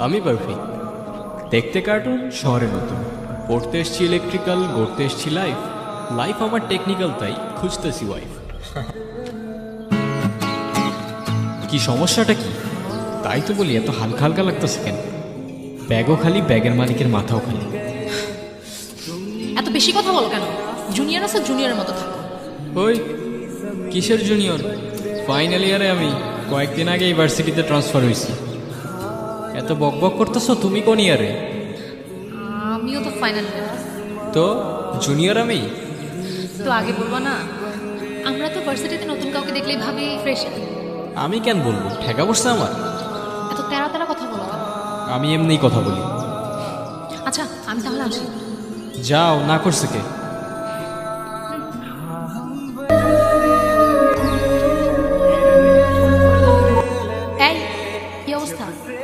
আমি পারফেক্ট। দেখতে কার্টুন, শহরে নতুন। পড়তে এসছি ইলেকট্রিক্যাল, গড়তে এসছি লাইফ। লাইফ আমার টেকনিক্যাল, তাই খুঁজতেছি ওয়াইফ। কি সমস্যাটা কি? তাই তো বলি, এত হালকা হালকা লাগতেছে কেন? ব্যাগও খালি, ব্যাগের মালিকের মাথাও খালি। এত বেশি কথা বলো কেন? জুনিয়র আছে, জুনিয়রের মতো থাকো। ওই কিসের জুনিয়র? ফাইনাল ইয়ারে আমি কয়েকদিন আগে ইউনিভার্সিটিতে ট্রান্সফার হয়েছি। এত বক বক করতেছো, তুমি কোন ইয়ারে? আমিও তো ফাইনাল ইয়ার। তো জুনিয়র আমি? তো আগে বলবো না? আমরা তো ভার্সিটিতে নতুন কাউকে দেখলেই ভাবি ফ্রেশ। আমি কেন বলবো, ঠেকা পড়ছে আমার। এত তেরা তেরা কথা বলো কেন? আমি এমনিই কথা বলি। আচ্ছা, আমি তাহলে আসি। যাও, না করছে কে?